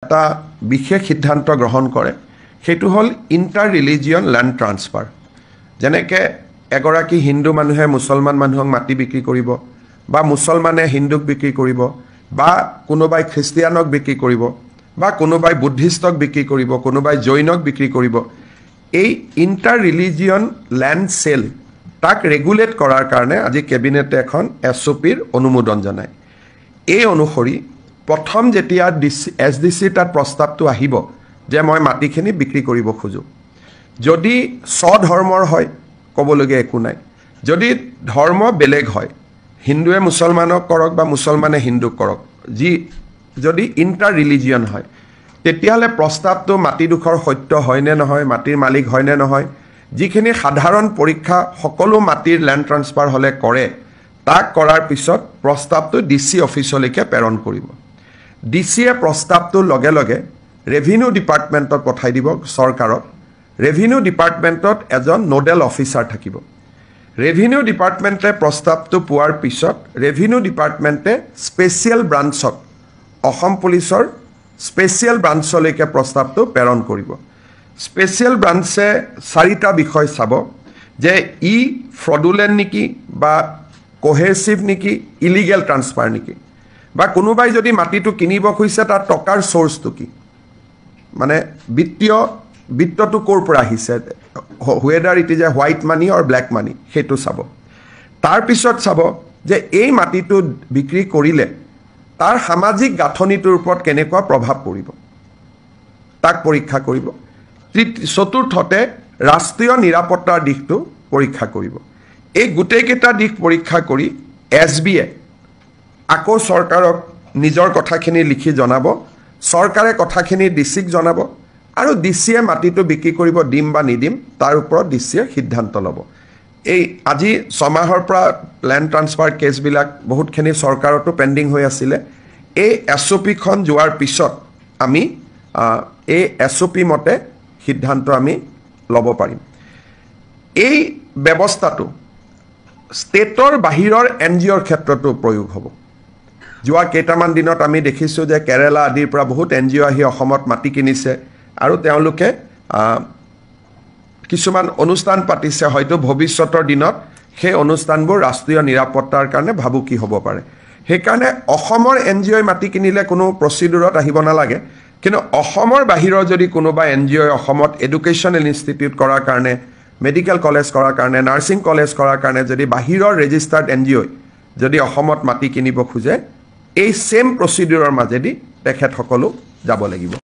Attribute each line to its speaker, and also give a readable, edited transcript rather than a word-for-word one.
Speaker 1: এটা বিশেষ সিদ্ধান্ত গ্ৰহণ কৰে সেইটো হল ইন্টাৰ ৰিলিজিয়ন ল্যান্ড ট্ৰান্সফাৰ যেনেকে এগৰাকী হিন্দু মানুহে মুছলমান মানুহক মাটি বিক্ৰী কৰিব বা মুছলমানে হিন্দুক বিক্ৰী কৰিব বা কোনোবাই খ্ৰীষ্টিয়ানক বিক্ৰী কৰিব বা কোনোবাই বুদ্ধিষ্টক বিক্ৰী কৰিব কোনোবাই জৈনক বিক্ৰী কৰিব এই ইন্টাৰ ৰিলিজিয়ন ল্যান্ড সেল তাক ৰেগুলেট কৰাৰ কাৰণে আজি কেবিনেটে এখন এছওপিৰ অনুমোদন জনায় এই অনুসৰি প্ৰথম যেতিয়া এছডিসি তাত প্ৰস্তাৱটো আহিব যে মই মাটিখিনি বিক্ৰী কৰিব খোজো যদি স্বধৰ্মৰ হয় কবলগীয়া একো নাই যদি ধৰ্ম বেলেগ হয় হিন্দুৱে মুছলমানক কৰক বা মুছলমানে হিন্দুক কৰক যদি ইন্টাৰ ৰিলিজিয়ন হয় তেতিয়াহলে প্ৰস্তাৱটো মাটিডোখৰ সত্য হয় নে নহয় মাটিৰ মালিক হয় নে নহয় যিখিনি সাধাৰণ পৰীক্ষা সকলো মাটিৰ ল্যান্ড ট্ৰান্সফাৰ হলে কৰে তাক কৰাৰ পিছত প্ৰস্তাৱটো ডিসি অফিচলৈকে প্ৰেৰণ কৰিব ডিসিয়ে প্ৰস্তাৱটো লগে লগে ৰেভিনিউ ডিপাৰ্টমেণ্টত পঠাই দিব চৰকাৰত ৰেভিনিউ ডিপাৰ্টমেণ্টত এজন নোডেল অফিচাৰ থাকিব ৰেভিনিউ ডিপাৰ্টমেণ্টে প্ৰস্তাৱটো পোৱাৰ পিছত ৰেভিনিউ ডিপাৰ্টমেণ্টে স্পেচিয়েল ব্ৰাঞ্চত অসম পুলিচৰ স্পেচিয়েল ব্ৰাঞ্চলৈকে প্ৰস্তাৱটো প্ৰেৰণ কৰিব স্পেচিয়েল ব্ৰাঞ্চে চাৰিটা বিষয় চাব যে ই ফ্ৰডুলেন্ট নেকি বা কোহেচিভ নেকি ইলিগেল ট্ৰান্সফাৰ নেকি বা কোনোবাই যদি মাটিটো কিনিব খুজিছে তাৰ টকাৰ সোৰ্সটো কি মানে বিত্তটো কৰ পৰা আহিছে whether it is a white money or black money হেতু চাব তাৰ পিছত চাব যে এই মাটিটো বিক্ৰী কৰিলে তাৰ সামাজিক গাঁথনিটোৰ ওপৰত কেনেকুৱা প্ৰভাৱ পৰিব তাক পৰীক্ষা কৰিব চতুৰ্থতে ৰাষ্ট্ৰীয় নিৰাপত্তাৰ দিশটো পৰীক্ষা কৰিব এই গোটেইকেইটা দিশ পৰীক্ষা কৰি এছবিয়ে আকৌ চৰকাৰক নিজৰ কথাখিনি লিখি জনাব চৰকাৰে কথাখিনি ডিসিক জনাব আৰু ডিসিয়ে মাটিটো বিক্ৰী কৰিব দিম বা নিদিম তাৰ ওপৰত ডিসিয়ে সিদ্ধান্ত ল'ব এই আজি সমাহৰ পৰা ল্যান্ড ট্ৰান্সফাৰ কেছবিলাক বহুতখিনি চৰকাৰতো পেন্ডিং হৈ আছিল এই এছওপিখন যোৱাৰ পিছত আমি এই এছওপি মতে সিদ্ধান্ত আমি ল'ব পাৰিম এই ব্যৱস্থাটো ষ্টেটৰ বাহিৰৰ এনজিঅ'ৰ ক্ষেত্ৰতো প্ৰয়োগ হ'ব যোৱা কেইটামান দিনত আমি দেখিছো যে কেৰালা আদিৰ পৰা বহুত এনজিঅ' আহি অসমত মাটি কিনিছে আৰু তেওঁলোকে কিছুমান অনুষ্ঠান পাতিছে হয়তো ভৱিষ্যতৰ দিনত সেই অনুষ্ঠানবোৰ ৰাষ্ট্ৰীয় নিৰাপত্তাৰ কাৰণে ভাবুকি হ'ব পাৰে সেইকাৰণে অসমৰ এনজিঅ'ই মাটি কিনিলে কোনো প্ৰচিডুৰত আহিব নালাগে কিন্তু অসমৰ বাহিৰৰ যদি কোনোবা এনজিঅ'ই অসমত এডুকেশ্যনেল ইনষ্টিটিউট কৰাৰ কাৰণে মেডিকেল কলেজ কৰাৰ কাৰণে নাৰ্ছিং কলেজ কৰাৰ কাৰণে যদি বাহিৰৰ ৰেজিষ্টাৰ্ড এনজিঅ'ই যদি অসমত মাটি কিনিব খোজে এই সেম প্ৰচিডুৰৰ মাজেদি তেখেতসকলো যাব লাগিব